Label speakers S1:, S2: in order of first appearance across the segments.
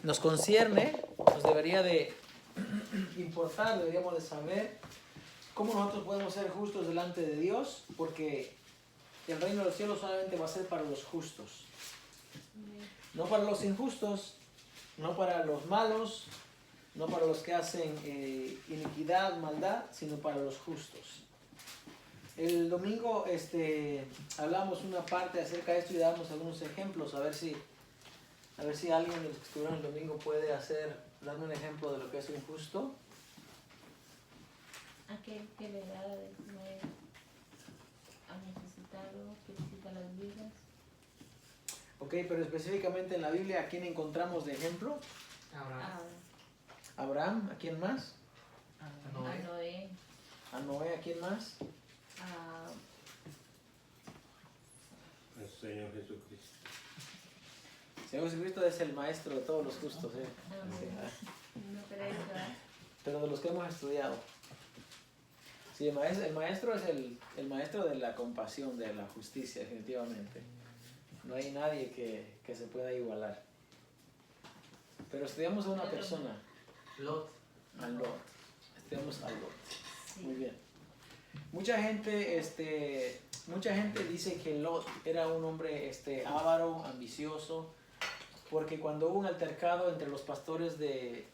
S1: nos concierne, nos debería de importar, deberíamos de saber cómo nosotros podemos ser justos delante de Dios, porque el reino de los cielos solamente va a ser para los justos, no para los injustos, no para los malos, no para los que hacen iniquidad, maldad, sino para los justos. El domingo hablamos una parte acerca de esto y damos algunos ejemplos, a ver si alguien de los que estuvieron el domingo puede darme un ejemplo de lo que es injusto.
S2: Aquel que le da de comer al necesitado, que visita las vidas.
S1: Ok, pero específicamente en la Biblia, ¿a quién encontramos de ejemplo? Abraham, ¿a quién más?
S2: A Noé.
S1: A Noé, ¿a quién más?
S3: El Señor Jesucristo.
S1: El Señor Jesucristo es el maestro de todos los justos, ¿eh?
S2: No crees, ¿verdad?
S1: Pero de los que hemos estudiado. Sí, el maestro es el maestro de la compasión, de la justicia, definitivamente. No hay nadie que se pueda igualar. Pero estudiamos a una persona.
S4: Lot.
S1: A Lot. Estudiamos a Lot.
S2: Sí.
S1: Muy bien. Mucha gente dice que Lot era un hombre avaro, ambicioso, porque cuando hubo un altercado entre los pastores de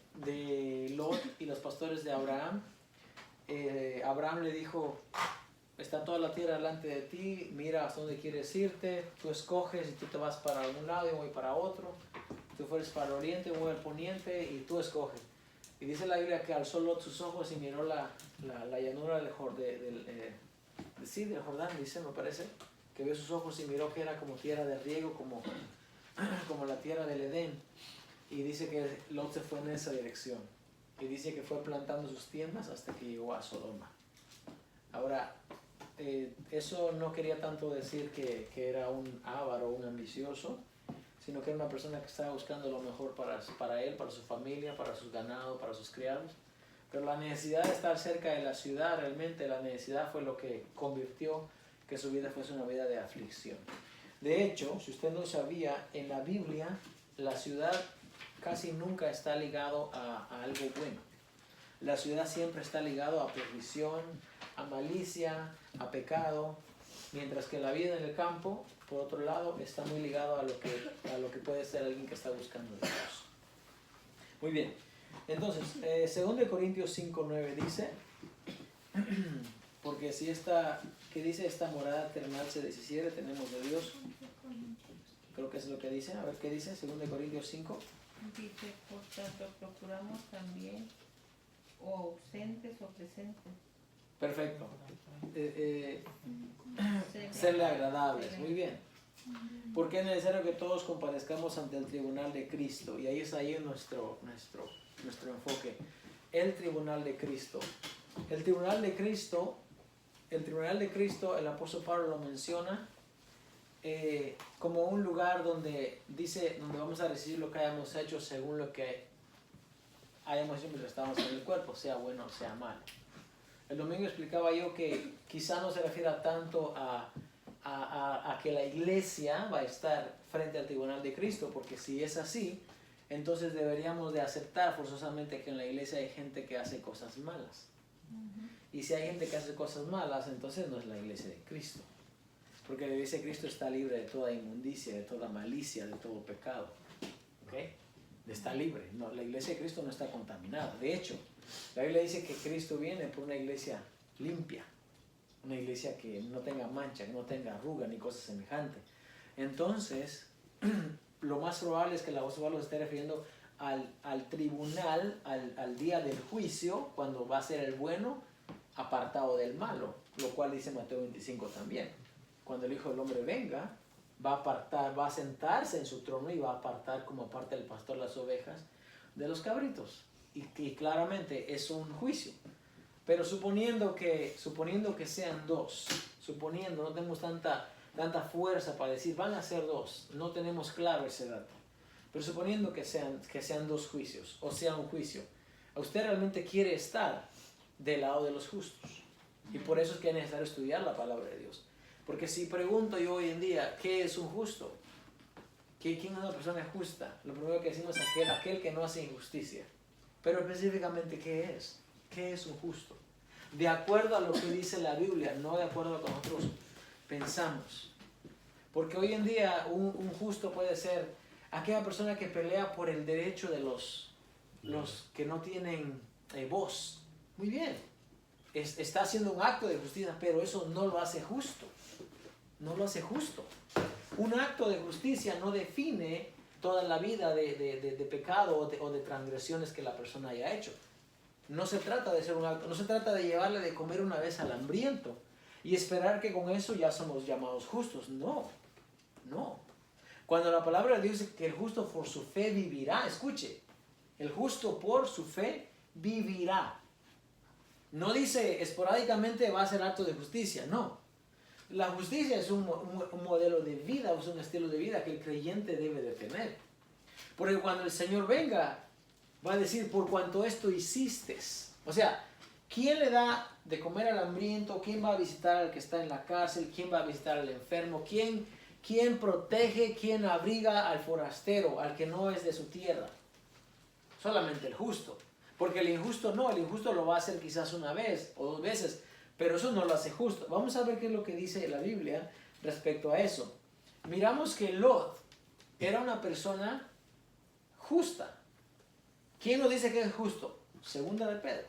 S1: Lot y los pastores de Abraham, Abraham le dijo: está toda la tierra delante de ti, mira hasta dónde quieres irte, tú escoges y tú te vas para un lado y voy para otro, tú fueres para el oriente, voy al poniente y tú escoges. Y dice la Biblia que alzó Lot sus ojos y miró la llanura del Jordán, dice, me parece, que vio sus ojos y miró que era como tierra de riego, como la tierra del Edén. Y dice que Lot se fue en esa dirección. Y dice que fue plantando sus tiendas hasta que llegó a Sodoma. Ahora, eso no quería tanto decir que era un avaro, un ambicioso, sino que era una persona que estaba buscando lo mejor para él, para su familia, para sus ganados, para sus criados. Pero la necesidad de estar cerca de la ciudad, realmente la necesidad fue lo que convirtió que su vida fuese una vida de aflicción. De hecho, si usted no sabía, en la Biblia la ciudad casi nunca está ligado a algo bueno. La ciudad siempre está ligado a perdición, a malicia, a pecado, mientras que la vida en el campo, por otro lado, está muy ligado a lo que puede ser alguien que está buscando a Dios. Muy bien, entonces, 2 Corintios 5:9 dice, porque si que dice esta morada terrenal se deshiciere, tenemos de Dios. Creo que es lo que dice. A ver qué dice, 2 Corintios 5.
S2: Dice, por tanto, procuramos también, o ausentes o presentes.
S1: Perfecto. Serle agradables, muy bien. Porque es necesario que todos comparezcamos ante el tribunal de Cristo. Y ahí es nuestro enfoque. El tribunal de Cristo. El tribunal de Cristo, el apóstol Pablo lo menciona como un lugar donde vamos a recibir lo que hayamos hecho según lo que hayamos hecho mientras estábamos en el cuerpo, sea bueno o sea malo. El domingo explicaba yo que quizá no se refiera tanto a que la iglesia va a estar frente al tribunal de Cristo, porque si es así, entonces deberíamos de aceptar forzosamente que en la iglesia hay gente que hace cosas malas. Y si hay gente que hace cosas malas, entonces no es la iglesia de Cristo. Porque la iglesia de Cristo está libre de toda inmundicia, de toda malicia, de todo pecado. ¿Ok? Está libre. No, la iglesia de Cristo no está contaminada. De hecho, la Biblia dice que Cristo viene por una iglesia limpia. Una iglesia que no tenga mancha, que no tenga arruga ni cosas semejantes. Entonces, lo más probable es que el apóstol Pablo se esté refiriendo al tribunal, al día del juicio, cuando va a ser el bueno apartado del malo. Lo cual dice Mateo 25 también. Cuando el Hijo del Hombre venga, va a sentarse en su trono y va a apartar como aparta el pastor las ovejas de los cabritos. Y claramente es un juicio. Pero suponiendo que sean dos, no tenemos tanta fuerza para decir van a ser dos, no tenemos claro ese dato. Pero suponiendo que sean dos juicios, o sea un juicio, usted realmente quiere estar del lado de los justos. Y por eso es que es necesario estudiar la palabra de Dios. Porque si pregunto yo hoy en día, ¿qué es un justo? ¿Quién es una persona justa? Lo primero que decimos es aquel que no hace injusticia. Pero específicamente, ¿qué es? ¿Qué es un justo? De acuerdo a lo que dice la Biblia, no de acuerdo a lo que nosotros pensamos. Porque hoy en día un justo puede ser aquella persona que pelea por el derecho de los que no tienen voz. Muy bien. Está haciendo un acto de justicia, pero eso no lo hace justo. No lo hace justo. Un acto de justicia no define toda la vida de pecado o de transgresiones que la persona haya hecho. No se trata de ser un acto, no se trata de llevarle de comer una vez al hambriento y esperar que con eso ya somos llamados justos. No, no. Cuando la palabra de Dios dice que el justo por su fe vivirá, escuche, el justo por su fe vivirá. No dice esporádicamente va a ser acto de justicia, no. La justicia es un modelo de vida, es un estilo de vida que el creyente debe de tener. Porque cuando el Señor venga, va a decir, por cuanto esto hiciste. O sea, ¿quién le da de comer al hambriento? ¿Quién va a visitar al que está en la cárcel? ¿Quién va a visitar al enfermo? ¿Quién protege? ¿Quién abriga al forastero, al que no es de su tierra? Solamente el justo. Porque el injusto no, el injusto lo va a hacer quizás una vez o 2 veces, pero eso no lo hace justo. Vamos a ver qué es lo que dice la Biblia respecto a eso. Miramos que Lot era una persona justa. ¿Quién nos dice que es justo? Segunda de Pedro.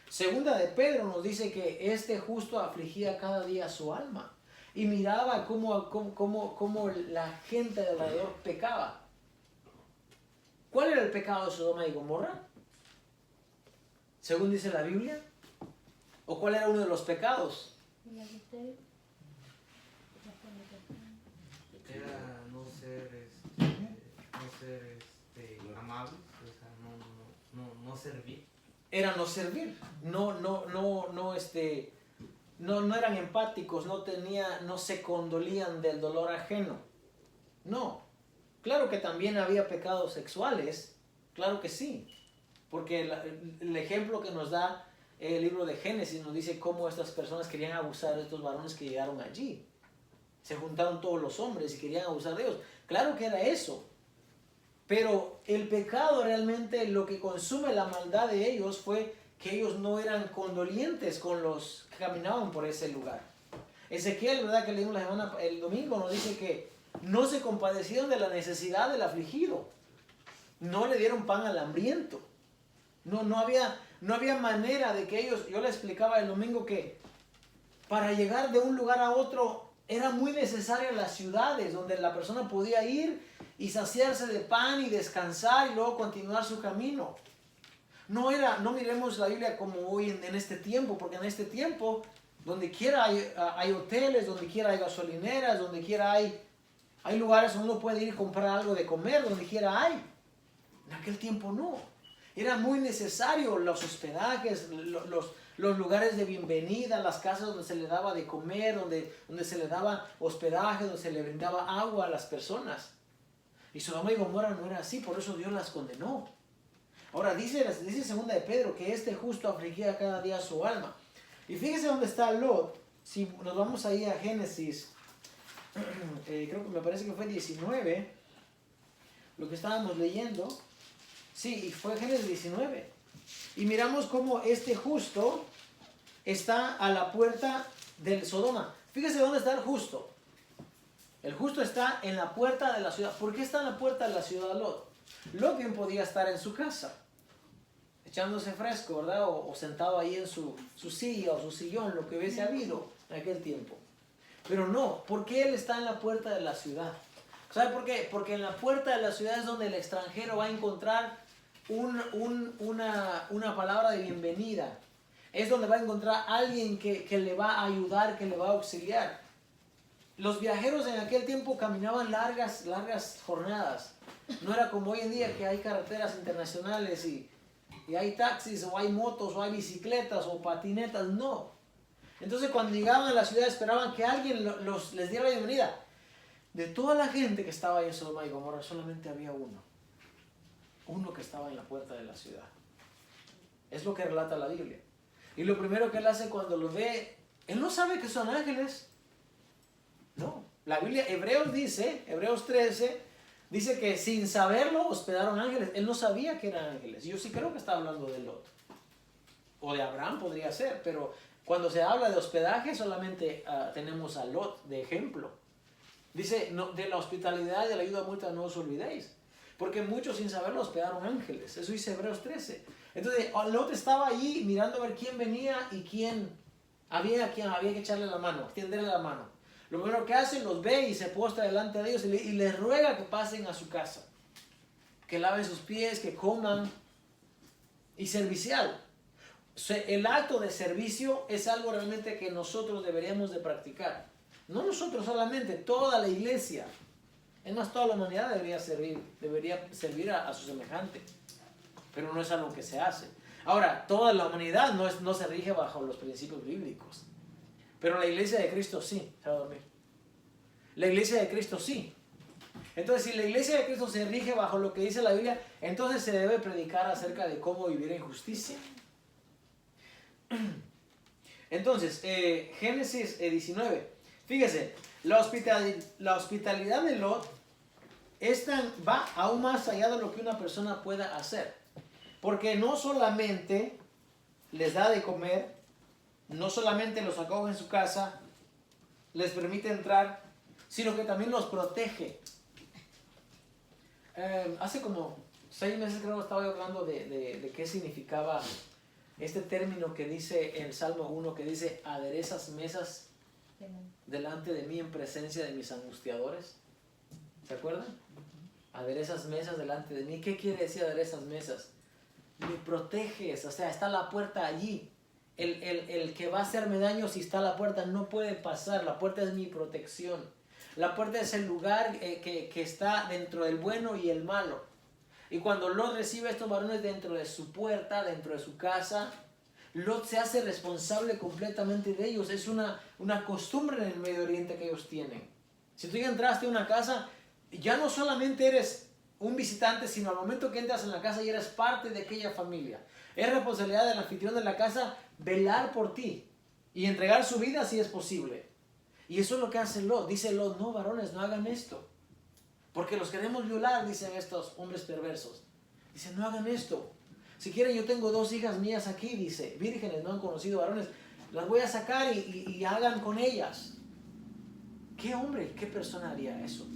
S1: Segunda de Pedro nos dice que este justo afligía cada día su alma y miraba cómo la gente de alrededor pecaba. ¿Cuál era el pecado de Sodoma y Gomorra? Según dice la Biblia. ¿O cuál era uno de los pecados?
S4: Era no ser amables, o sea, no servir.
S1: Era no servir, no eran empáticos, no se condolían del dolor ajeno. No. Claro que también había pecados sexuales, claro que sí. Porque el ejemplo que nos da el libro de Génesis nos dice cómo estas personas querían abusar de estos varones que llegaron allí. Se juntaron todos los hombres y querían abusar de ellos. Claro que era eso. Pero el pecado realmente, lo que consume la maldad de ellos fue que ellos no eran condolientes con los que caminaban por ese lugar. Ezequiel, ¿verdad? Que leímos el domingo, nos dice que no se compadecieron de la necesidad del afligido. No le dieron pan al hambriento. No había manera de que ellos, yo le explicaba el domingo que para llegar de un lugar a otro era muy necesaria las ciudades donde la persona podía ir y saciarse de pan y descansar y luego continuar su camino. No miremos la Biblia como hoy en este tiempo, porque en este tiempo donde quiera hay hoteles, donde quiera hay gasolineras, donde quiera hay lugares donde uno puede ir a comprar algo de comer, donde quiera hay. En aquel tiempo no. Era muy necesario los hospedajes, los lugares de bienvenida, las casas donde se le daba de comer, donde se le daba hospedaje, donde se le brindaba agua a las personas. Y Sodoma y Gomorra no era así, por eso Dios las condenó. Ahora dice 2 de Pedro que este justo afligía cada día su alma. Y fíjese dónde está Lot. Si nos vamos ahí a Génesis, creo que me parece que fue 19, lo que estábamos leyendo. Sí, y fue Génesis 19. Y miramos cómo este justo está a la puerta del Sodoma. Fíjese dónde está el justo. El justo está en la puerta de la ciudad. ¿Por qué está en la puerta de la ciudad Lot? Lot bien podía estar en su casa, echándose fresco, ¿verdad? O sentado ahí en su silla o su sillón, lo que hubiese habido en aquel tiempo. Pero no, ¿por qué él está en la puerta de la ciudad? ¿Sabe por qué? Porque en la puerta de la ciudad es donde el extranjero va a encontrar una palabra de bienvenida. Es donde va a encontrar a alguien que le va a ayudar, que le va a auxiliar. Los viajeros en aquel tiempo caminaban largas jornadas. No era como hoy en día que hay carreteras internacionales y hay taxis o hay motos o hay bicicletas o patinetas. No. Entonces cuando llegaban a la ciudad esperaban que alguien les diera la bienvenida. De toda la gente que estaba ahí en Sodoma y Gomorra solamente había uno que estaba en la puerta de la ciudad. Es lo que relata la Biblia. Y lo primero que él hace cuando lo ve, él no sabe que son ángeles. No. La Biblia, Hebreos 13, Dice que sin saberlo hospedaron ángeles. Él no sabía que eran ángeles. Yo sí creo que está hablando de Lot. O de Abraham podría ser, pero cuando se habla de hospedaje solamente tenemos a Lot de ejemplo. Dice, no, de la hospitalidad y de la ayuda mutua no os olvidéis. Porque muchos sin saberlo hospedaron ángeles. Eso dice Hebreos 13. Entonces Lot estaba allí mirando a ver quién venía y quién había que echarle la mano, extenderle la mano. Lo primero que hace, los ve y se postra delante de ellos y les ruega que pasen a su casa. Que laven sus pies, que coman. Y servicial. El acto de servicio es algo realmente que nosotros deberíamos de practicar. No nosotros solamente, toda la iglesia. Es más, toda la humanidad debería servir a su semejante. Pero no es algo que se hace. Ahora, toda la humanidad no se rige bajo los principios bíblicos. Pero la iglesia de Cristo sí. ¿Se va a dormir? La iglesia de Cristo sí. Entonces, si la iglesia de Cristo se rige bajo lo que dice la Biblia, entonces se debe predicar acerca de cómo vivir en justicia. Entonces, Génesis 19. Fíjese, la hospitalidad de Lot va aún más allá de lo que una persona pueda hacer. Porque no solamente les da de comer, no solamente los acoge en su casa, les permite entrar, sino que también los protege. Hace como 6 meses creo que estaba hablando de qué significaba este término que dice en el Salmo 1, que dice, aderezas mesas delante de mí en presencia de mis angustiadores. ¿Se acuerdan? Aderezas mesas delante de mí. ¿Qué quiere decir aderezas mesas? Me proteges, o sea, está la puerta allí. El que va a hacerme daño si está a la puerta no puede pasar. La puerta es mi protección. La puerta es el lugar que está dentro del bueno y el malo. Y cuando Lot recibe a estos varones dentro de su puerta, dentro de su casa, Lot se hace responsable completamente de ellos. Es una costumbre en el Medio Oriente que ellos tienen. Si tú ya entraste a una casa, ya no solamente eres un visitante, sino al momento que entras en la casa ya eres parte de aquella familia. Es responsabilidad del anfitrión de la casa velar por ti y entregar su vida si es posible. Y eso es lo que hace Lot. Dice Lot, no varones, no hagan esto. Porque los queremos violar, dicen estos hombres perversos. Dice, no hagan esto. Si quieren, yo tengo 2 hijas mías aquí, dice, vírgenes, no han conocido varones. Las voy a sacar y hagan con ellas. ¿Qué hombre, qué persona haría eso?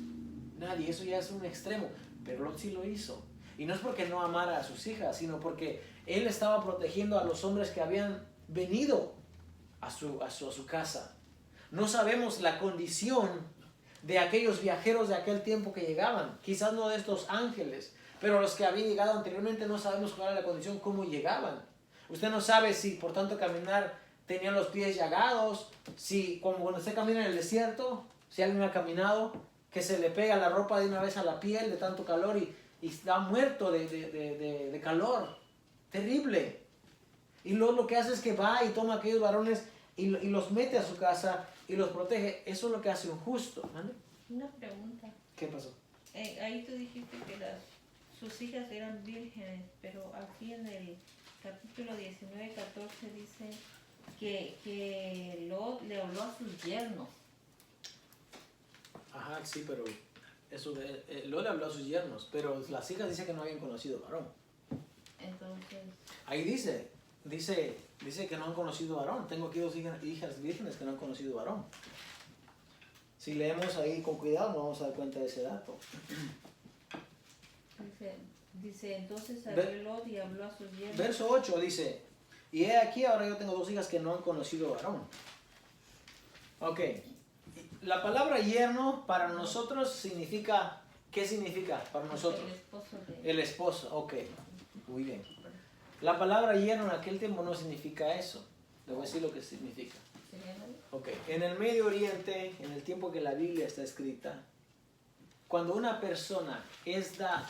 S1: Nadie, eso ya es un extremo. Pero Lot sí lo hizo. Y no es porque no amara a sus hijas, sino porque él estaba protegiendo a los hombres que habían venido a su casa. No sabemos la condición de aquellos viajeros de aquel tiempo que llegaban. Quizás no de estos ángeles, pero los que habían llegado anteriormente no sabemos cuál era la condición, cómo llegaban. Usted no sabe si por tanto caminar tenían los pies llagados, si como cuando usted camina en el desierto, si alguien ha caminado, que se le pega la ropa de una vez a la piel de tanto calor y está muerto de calor. Terrible. Y lo que hace es que va y toma a aquellos varones y los mete a su casa y los protege. Eso es lo que hace un justo. ¿Vale?
S2: Una pregunta.
S1: ¿Qué pasó?
S2: Ahí tú dijiste que sus hijas eran vírgenes, pero aquí en el capítulo 19, 14 dice que Lot le habló a sus yernos.
S1: Ajá, sí, pero eso Lot le habló a sus yernos, pero las hijas dicen que no habían conocido varón.
S2: Entonces,
S1: Ahí dice que no han conocido varón. Tengo aquí 2 hijas vírgenes que no han conocido varón. Si leemos ahí con cuidado, nos vamos a dar cuenta de ese dato.
S2: dice entonces salió Lot y habló a sus yernos.
S1: Verso 8 dice, y he aquí, ahora yo tengo 2 hijas que no han conocido varón. Ok. La palabra yerno para nosotros significa, ¿qué significa para nosotros?
S2: El esposo de...
S1: El esposo, ok. Muy bien. La palabra yerno en aquel tiempo no significa eso. Le voy a decir lo que significa. Ok. En el Medio Oriente, en el tiempo que la Biblia está escrita, cuando una persona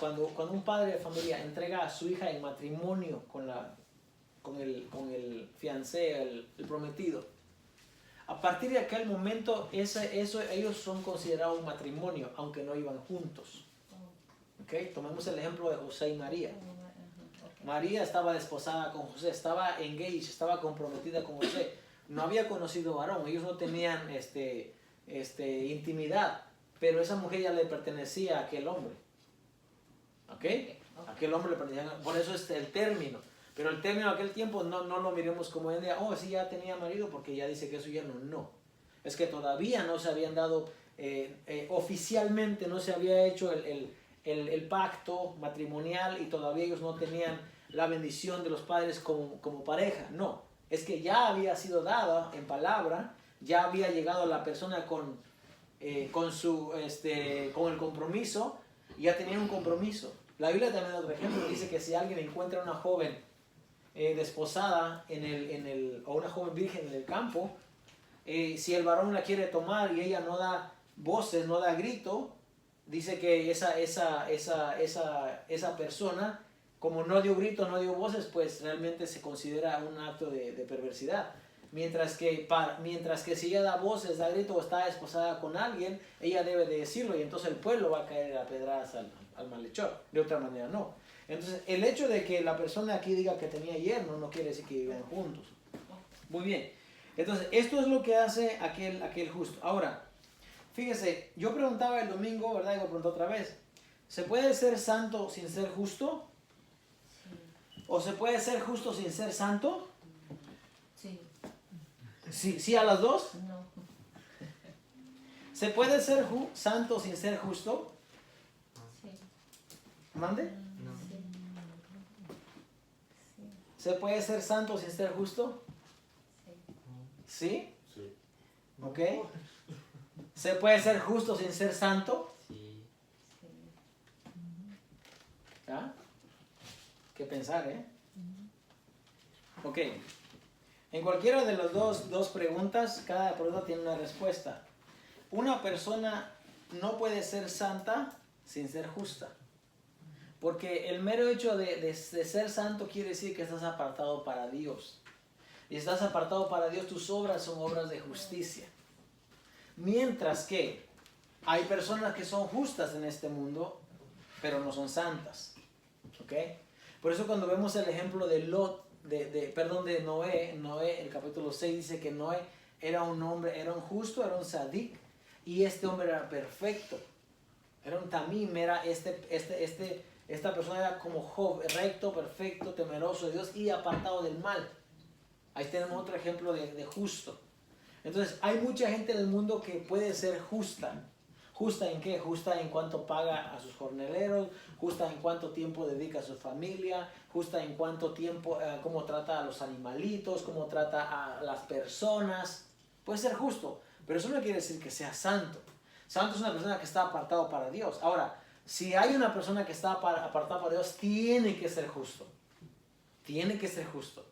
S1: cuando un padre de familia entrega a su hija en matrimonio con el fiancé, el prometido, a partir de aquel momento ellos son considerados un matrimonio, aunque no iban juntos. ¿Okay? Tomemos el ejemplo de José y María. María estaba desposada con José, estaba engaged, estaba comprometida con José. No había conocido varón, ellos no tenían intimidad, pero esa mujer ya le pertenecía a aquel hombre. ¿Ok? Aquel hombre le pertenecía, por eso es el término. Pero el término de aquel tiempo no lo miremos como hoy en día, oh, sí, ya tenía marido porque ya dice que es su yerno. No. Es que todavía no se habían dado, oficialmente no se había hecho el pacto matrimonial y todavía ellos no tenían la bendición de los padres como pareja. No. Es que ya había sido dada en palabra, ya había llegado la persona con el compromiso, y ya tenía un compromiso. La Biblia también da otro ejemplo, dice que si alguien encuentra una joven desposada o una joven virgen en el campo, si el varón la quiere tomar y ella no da voces, no da grito, dice que esa persona, como no dio grito, no dio voces, pues realmente se considera un acto de perversidad. Mientras que si ella da voces, da grito o está desposada con alguien, ella debe de decirlo y entonces el pueblo va a caer a pedradas al malhechor. De otra manera no. Entonces el hecho de que la persona aquí diga que tenía yerno no quiere decir que vivían juntos. Muy bien. Entonces esto es lo que hace aquel justo. Ahora, fíjese, yo preguntaba el domingo, ¿verdad? Y lo pregunto otra vez. ¿Se puede ser santo sin ser justo? ¿O se puede ser justo sin ser santo?
S2: Sí.
S1: ¿Sí a las dos?
S2: No.
S1: ¿Se puede ser santo sin ser justo?
S2: Sí.
S1: ¿Mande?
S4: No.
S2: Sí. Sí.
S1: ¿Se puede ser santo sin ser justo? ¿Sí?
S3: Sí.
S1: ¿Ok? ¿Se puede ser justo sin ser santo?
S4: Sí.
S2: Sí.
S1: ¿Ah? ¿Qué pensar, Ok. En cualquiera de las dos preguntas, cada pregunta tiene una respuesta. Una persona no puede ser santa sin ser justa. Porque el mero hecho de ser santo quiere decir que estás apartado para Dios. Y si estás apartado para Dios, tus obras son obras de justicia. Mientras que hay personas que son justas en este mundo, pero no son santas. ¿Ok? Por eso cuando vemos el ejemplo de de Noé, el capítulo 6 dice que Noé era un hombre, era un justo, era un sadik, y este hombre era perfecto. Era un tamim, era esta persona era como Job, recto, perfecto, temeroso de Dios y apartado del mal. Ahí tenemos otro ejemplo de justo. Entonces, hay mucha gente en el mundo que puede ser justa. ¿Justa en qué? Justa en cuánto paga a sus jornaleros, justa en cuánto tiempo dedica a su familia, justa en cuánto tiempo, cómo trata a los animalitos, cómo trata a las personas. Puede ser justo, pero eso no quiere decir que sea santo. Santo es una persona que está apartado para Dios. Ahora, si hay una persona que está apartada para Dios, tiene que ser justo. Tiene que ser justo.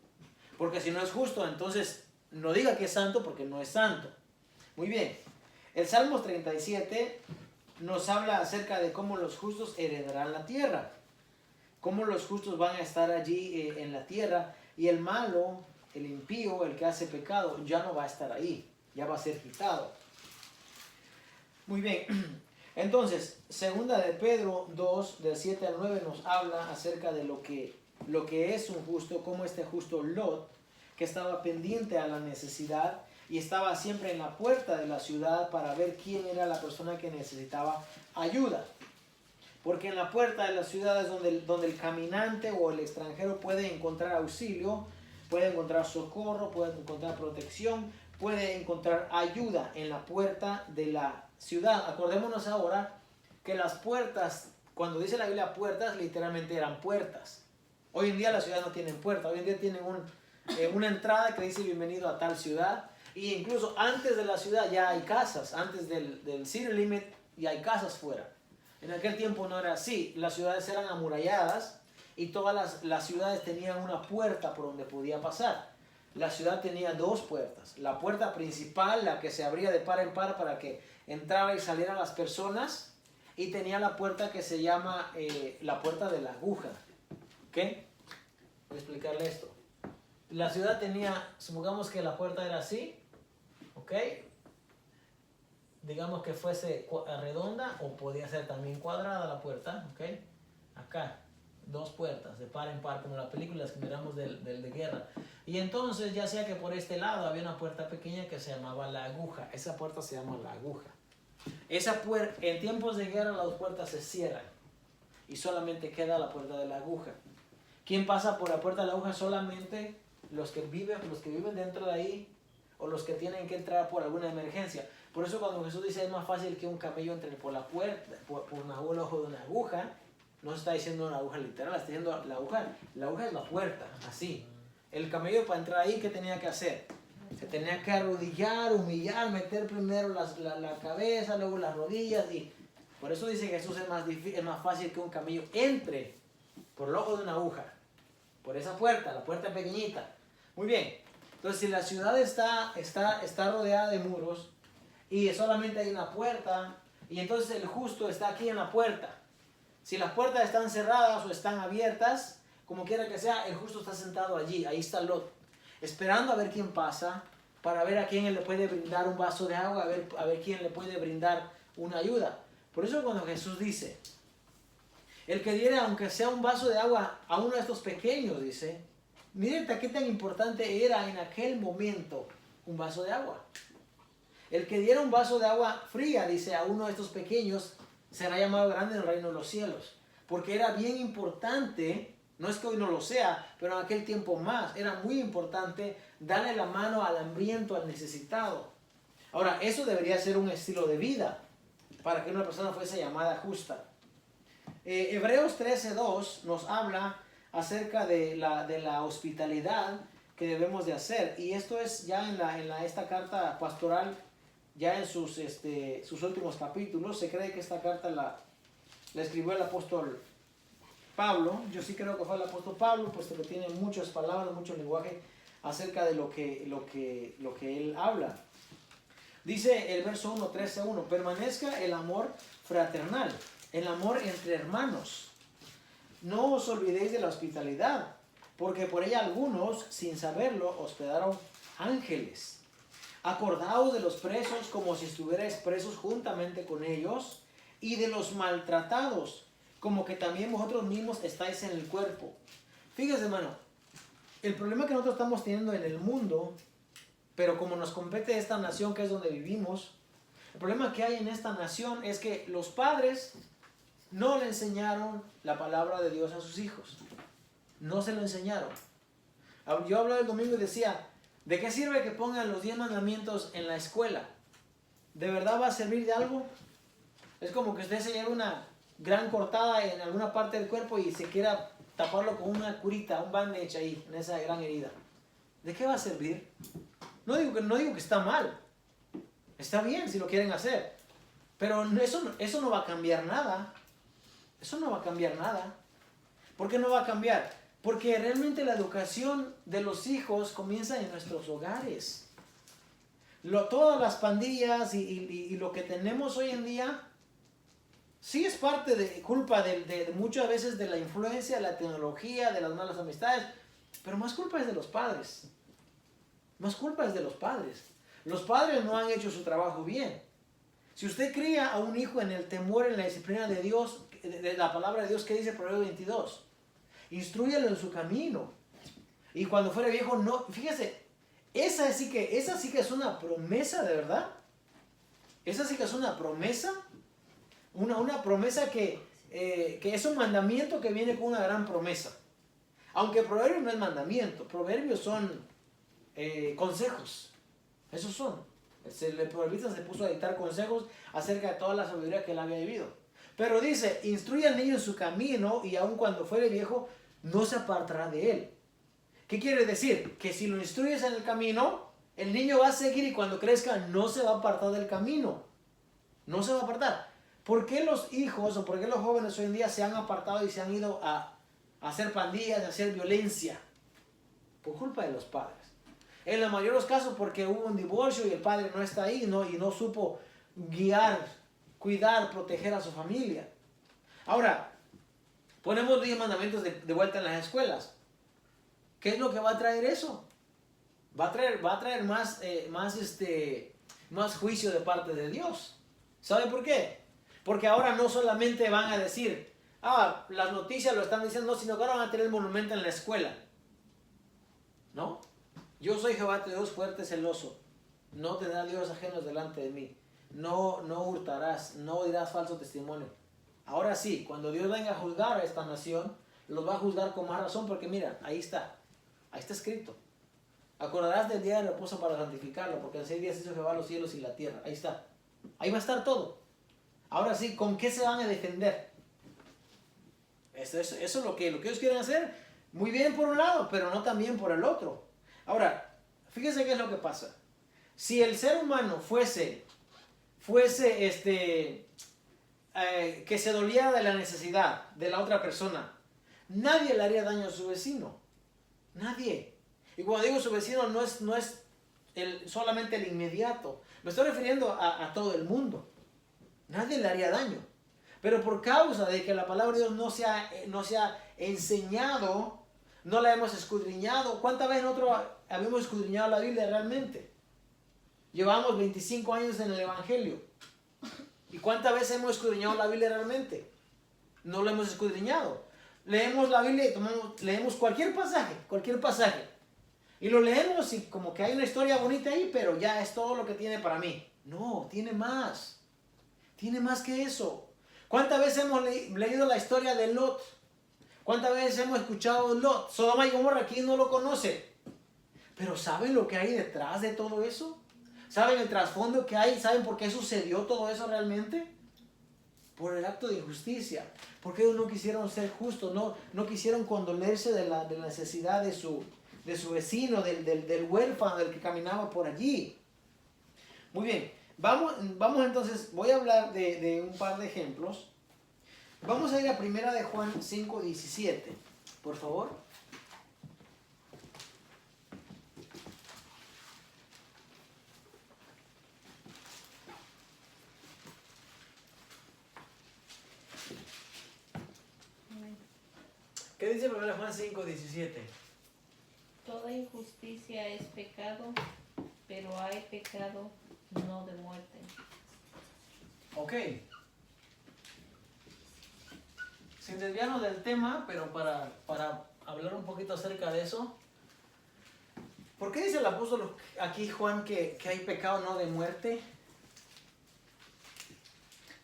S1: Porque si no es justo, entonces no diga que es santo porque no es santo. Muy bien. El Salmo 37 nos habla acerca de cómo los justos heredarán la tierra. Cómo los justos van a estar allí en la tierra. Y el malo, el impío, el que hace pecado, ya no va a estar ahí. Ya va a ser quitado. Muy bien. Entonces, segunda de Pedro 2, del 7 al 9, nos habla acerca de lo que es un justo, como este justo Lot, que estaba pendiente a la necesidad y estaba siempre en la puerta de la ciudad para ver quién era la persona que necesitaba ayuda. Porque en la puerta de la ciudad es donde el caminante o el extranjero puede encontrar auxilio, puede encontrar socorro, puede encontrar protección, puede encontrar ayuda en la puerta de la ciudad. Acordémonos ahora que las puertas, cuando dice la Biblia puertas, literalmente eran puertas. Hoy en día las ciudades no tienen puerta, hoy en día tienen una entrada que dice bienvenido a tal ciudad. Y incluso antes de la ciudad ya hay casas, antes del city limit ya hay casas fuera. En aquel tiempo no era así, las ciudades eran amuralladas y todas las ciudades tenían una puerta por donde podía pasar. La ciudad tenía dos puertas, la puerta principal, la que se abría de par en par para que entraran y salieran las personas, y tenía la puerta que se llama la puerta de la aguja. ¿Ok? Voy a explicarle esto. La ciudad tenía, supongamos que la puerta era así, ¿ok? Digamos que fuese redonda o podía ser también cuadrada la puerta, ¿ok? Acá, dos puertas de par en par, como las películas que miramos del de guerra. Y entonces, ya sea que por este lado había una puerta pequeña que se llamaba la aguja. Esa puerta se llama la aguja. En tiempos de guerra las puertas se cierran. y solamente queda la puerta de la aguja. ¿Quién pasa por la puerta de la aguja? Solamente los que viven dentro de ahí, o los que tienen que entrar por alguna emergencia. Por eso cuando Jesús dice es más fácil que un camello entre por la puerta, por un ojo de una aguja, no se está diciendo una aguja literal, está diciendo la aguja es la puerta, así. El camello para entrar ahí, ¿qué tenía que hacer? Se tenía que arrodillar, humillar, meter primero la cabeza, luego las rodillas, y por eso dice Jesús es más fácil que un camello entre por el ojo de una aguja, por esa puerta, la puerta pequeñita. Muy bien, entonces si la ciudad está rodeada de muros y solamente hay una puerta, y entonces el justo está aquí en la puerta. Si las puertas están cerradas o están abiertas, como quiera que sea, el justo está sentado allí, ahí está Lot, esperando a ver quién pasa, para ver a quién le puede brindar un vaso de agua, a ver quién le puede brindar una ayuda. Por eso cuando Jesús dice, el que diera aunque sea un vaso de agua a uno de estos pequeños, dice, miren qué tan importante era en aquel momento un vaso de agua. El que diera un vaso de agua fría, dice, a uno de estos pequeños, será llamado grande en el reino de los cielos. Porque era bien importante, no es que hoy no lo sea, pero en aquel tiempo más, era muy importante darle la mano al hambriento, al necesitado. Ahora, eso debería ser un estilo de vida para que una persona fuese llamada justa. Hebreos 13:2 nos habla acerca de la hospitalidad que debemos de hacer. Y esto es ya en esta carta pastoral, ya en sus últimos capítulos. Se cree que esta carta la escribió el apóstol Pablo. Yo sí creo que fue el apóstol Pablo, puesto que tiene muchas palabras, mucho lenguaje acerca de lo que él habla. Dice el verso 1, 13:1, permanezca el amor fraternal, el amor entre hermanos. No os olvidéis de la hospitalidad, porque por ella algunos, sin saberlo, hospedaron ángeles. Acordaos de los presos como si estuvierais presos juntamente con ellos, y de los maltratados, como que también vosotros mismos estáis en el cuerpo. Fíjese, hermano, el problema que nosotros estamos teniendo en el mundo, pero como nos compete esta nación que es donde vivimos, el problema que hay en esta nación es que los padres no le enseñaron la palabra de Dios a sus hijos. No se lo enseñaron. Yo hablaba el domingo y decía, ¿de qué sirve que pongan los 10 mandamientos en la escuela? ¿De verdad va a servir de algo? Es como que usted se lleve una gran cortada en alguna parte del cuerpo y se quiera taparlo con una curita, un bandage ahí, en esa gran herida. ¿De qué va a servir? No digo que está mal. Está bien si lo quieren hacer. Pero eso no va a cambiar nada. Eso no va a cambiar nada. ¿Por qué no va a cambiar? Porque realmente la educación de los hijos comienza en nuestros hogares. Todas las pandillas y lo que tenemos hoy en día, sí es parte de culpa de muchas veces de la influencia, de la tecnología, de las malas amistades, pero más culpa es de los padres. Más culpa es de los padres. Los padres no han hecho su trabajo bien. Si usted cría a un hijo en el temor, en la disciplina de Dios, de la palabra de Dios, ¿qué dice Proverbios 22? Instrúyalo en su camino. Y cuando fuere viejo, no. Fíjese, esa sí que es una promesa de verdad. Esa sí que es una promesa. Una promesa que es un mandamiento que viene con una gran promesa. Aunque Proverbios no es mandamiento. Proverbios son consejos. Esos son. El proverbista se puso a dictar consejos acerca de toda la sabiduría que él había vivido. Pero dice, instruye al niño en su camino y aun cuando fuere viejo, no se apartará de él. ¿Qué quiere decir? Que si lo instruyes en el camino, el niño va a seguir y cuando crezca no se va a apartar del camino. No se va a apartar. ¿Por qué los hijos o por qué los jóvenes hoy en día se han apartado y se han ido a hacer pandillas, a hacer violencia? Por culpa de los padres. En la mayoría de los casos porque hubo un divorcio y el padre no está ahí, y no supo guiar, cuidar, proteger a su familia. Ahora, ponemos 10 mandamientos de vuelta en las escuelas. ¿Qué es lo que va a traer eso? Va a traer más juicio de parte de Dios. ¿Sabe por qué? Porque ahora no solamente van a decir, las noticias lo están diciendo, sino que ahora van a tener el monumento en la escuela. ¿No? Yo soy Jehová tu Dios fuerte, celoso. No tendrás dioses ajenos delante de mí. No hurtarás, no dirás falso testimonio. Ahora sí, cuando Dios venga a juzgar a esta nación, los va a juzgar con más razón porque mira, ahí está escrito. Acordarás del día de reposo para santificarlo, porque en 6 días hizo Jehová los cielos y la tierra. Ahí está. Ahí va a estar todo. Ahora sí, ¿con qué se van a defender? Eso es lo que ellos quieren hacer. Muy bien por un lado, pero no también por el otro. Ahora, fíjense qué es lo que pasa. Si el ser humano fuese que se doliera de la necesidad de la otra persona, nadie le haría daño a su vecino. Nadie. Y cuando digo su vecino, no es solamente el inmediato. Me estoy refiriendo a todo el mundo. Nadie le haría daño. Pero por causa de que la palabra de Dios no se ha enseñado, no la hemos escudriñado. ¿Cuántas veces nosotros habíamos escudriñado la Biblia realmente? Llevamos 25 años en el Evangelio. ¿Y cuántas veces hemos escudriñado la Biblia realmente? No la hemos escudriñado. Leemos la Biblia y leemos cualquier pasaje. Y lo leemos y como que hay una historia bonita ahí, pero ya es todo lo que tiene para mí. No, tiene más. Tiene más que eso. ¿Cuántas veces hemos leído la historia de Lot? ¿Cuántas veces hemos escuchado Lot? Sodoma y Gomorra, ¿quién no lo conoce? Pero ¿saben lo que hay detrás de todo eso? ¿Saben el trasfondo que hay? ¿Saben por qué sucedió todo eso realmente? Por el acto de injusticia. Porque ellos no quisieron ser justos, no quisieron condolerse de la necesidad de su vecino, del huérfano, del que caminaba por allí. Muy bien, vamos entonces, voy a hablar de un par de ejemplos. Vamos a ir a 1 de Juan 5:17, por favor. ¿Qué dice 1 Juan 5:17?
S2: Toda injusticia es pecado, pero hay pecado no de muerte.
S1: Ok. Sin desviarnos del tema, pero para hablar un poquito acerca de eso. ¿Por qué dice el apóstol aquí, Juan, que hay pecado no de muerte?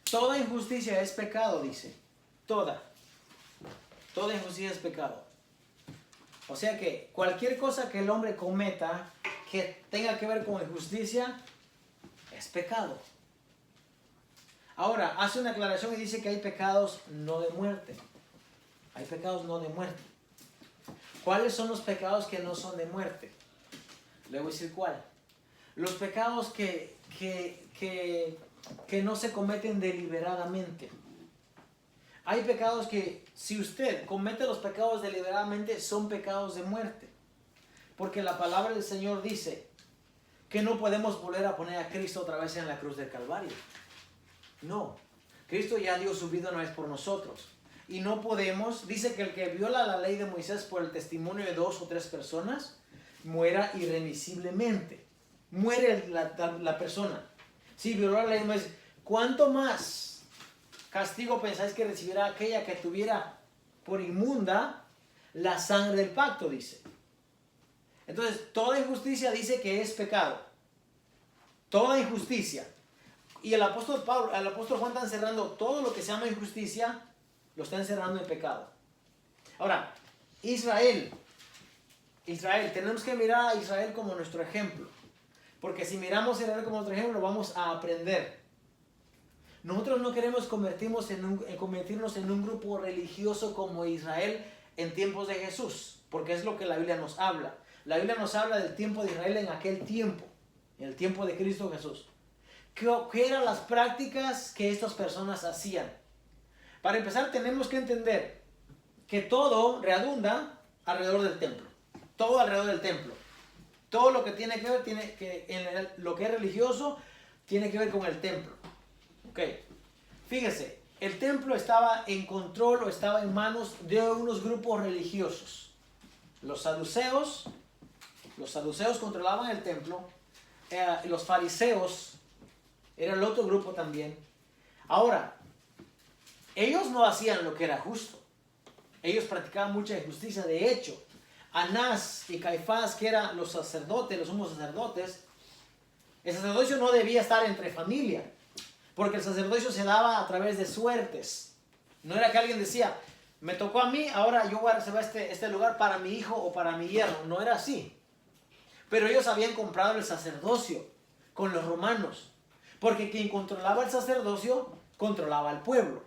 S1: Toda injusticia es pecado, dice. Toda injusticia es pecado. O sea que cualquier cosa que el hombre cometa que tenga que ver con injusticia es pecado. Ahora, hace una aclaración y dice que hay pecados no de muerte. Hay pecados no de muerte. ¿Cuáles son los pecados que no son de muerte? Le voy a decir cuál. Los pecados que no se cometen deliberadamente. Hay pecados que, si usted comete los pecados deliberadamente, son pecados de muerte. Porque la palabra del Señor dice que no podemos volver a poner a Cristo otra vez en la cruz del Calvario. No. Cristo ya dio su vida una vez por nosotros. Y no podemos, dice que el que viola la ley de Moisés por el testimonio de 2 o 3 personas, muera irremisiblemente. Muere la persona. Si violó la ley de Moisés, ¿cuánto más castigo pensáis que recibirá aquella que tuviera por inmunda la sangre del pacto? Dice. Entonces, toda injusticia dice que es pecado. Toda injusticia. Y el apóstol Juan está encerrando todo lo que se llama injusticia, lo está encerrando en pecado. Ahora, Israel, tenemos que mirar a Israel como nuestro ejemplo. Porque si miramos a Israel como nuestro ejemplo, vamos a aprender. Nosotros no queremos convertirnos en un grupo religioso como Israel en tiempos de Jesús, porque es lo que la Biblia nos habla. La Biblia nos habla del tiempo de Israel en aquel tiempo, en el tiempo de Cristo Jesús. ¿Qué eran las prácticas que estas personas hacían? Para empezar, tenemos que entender que todo redunda alrededor del templo. Todo alrededor del templo. Todo lo que tiene que ver, lo que es religioso, tiene que ver con el templo. Ok, fíjese, el templo estaba en control o estaba en manos de unos grupos religiosos. Los saduceos controlaban el templo, los fariseos era el otro grupo también. Ahora, ellos no hacían lo que era justo. Ellos practicaban mucha injusticia. De hecho, Anás y Caifás, que eran los sacerdotes, los sumos sacerdotes, el sacerdocio no debía estar entre familia. Porque el sacerdocio se daba a través de suertes. No era que alguien decía, me tocó a mí, ahora yo voy a reservar este lugar para mi hijo o para mi yerno. No era así. Pero ellos habían comprado el sacerdocio con los romanos. Porque quien controlaba el sacerdocio, controlaba al pueblo.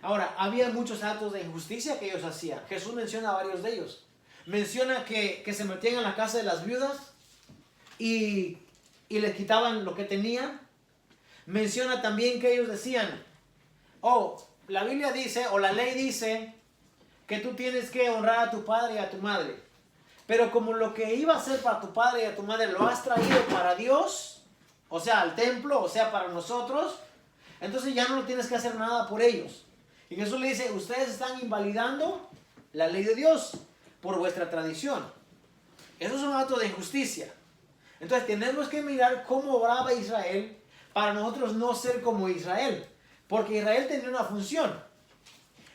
S1: Ahora, había muchos actos de injusticia que ellos hacían. Jesús menciona varios de ellos. Menciona que se metían en la casa de las viudas y les quitaban lo que tenían. Menciona también que ellos decían, oh, la Biblia dice, o la ley dice, que tú tienes que honrar a tu padre y a tu madre. Pero como lo que iba a ser para tu padre y a tu madre lo has traído para Dios, o sea, al templo, o sea, para nosotros, entonces ya no tienes que hacer nada por ellos. Y Jesús le dice, ustedes están invalidando la ley de Dios por vuestra tradición. Eso es un acto de injusticia. Entonces tenemos que mirar cómo obraba Israel para nosotros no ser como Israel. Porque Israel tenía una función.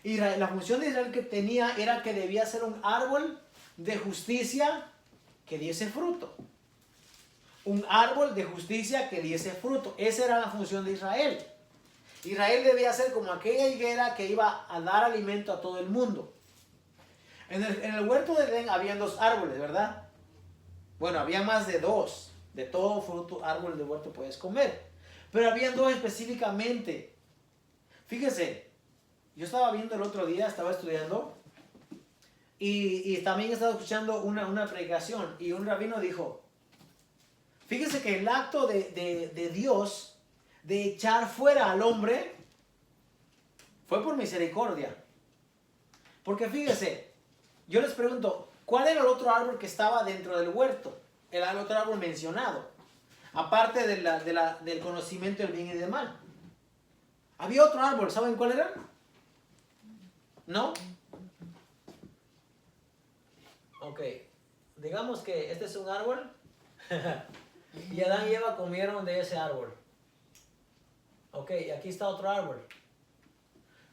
S1: Y la función de Israel que tenía era que debía ser un árbol de justicia que diese fruto. Un árbol de justicia que diese fruto. Esa era la función de Israel. Israel debía ser como aquella higuera que iba a dar alimento a todo el mundo. En el huerto de Edén habían 2 árboles, ¿verdad? Bueno, había más de 2. De todo fruto, árbol de huerto puedes comer. Pero habían 2 específicamente. Fíjense, yo estaba viendo el otro día, estaba estudiando y también estaba escuchando una predicación y un rabino dijo, fíjense que el acto de Dios de echar fuera al hombre fue por misericordia. Porque fíjense, yo les pregunto, ¿cuál era el otro árbol que estaba dentro del huerto? Era el otro árbol mencionado, aparte del conocimiento del bien y del mal. Había otro árbol, ¿saben cuál era? ¿No? Ok, digamos que este es un árbol y Adán y Eva comieron de ese árbol. Ok, aquí está otro árbol.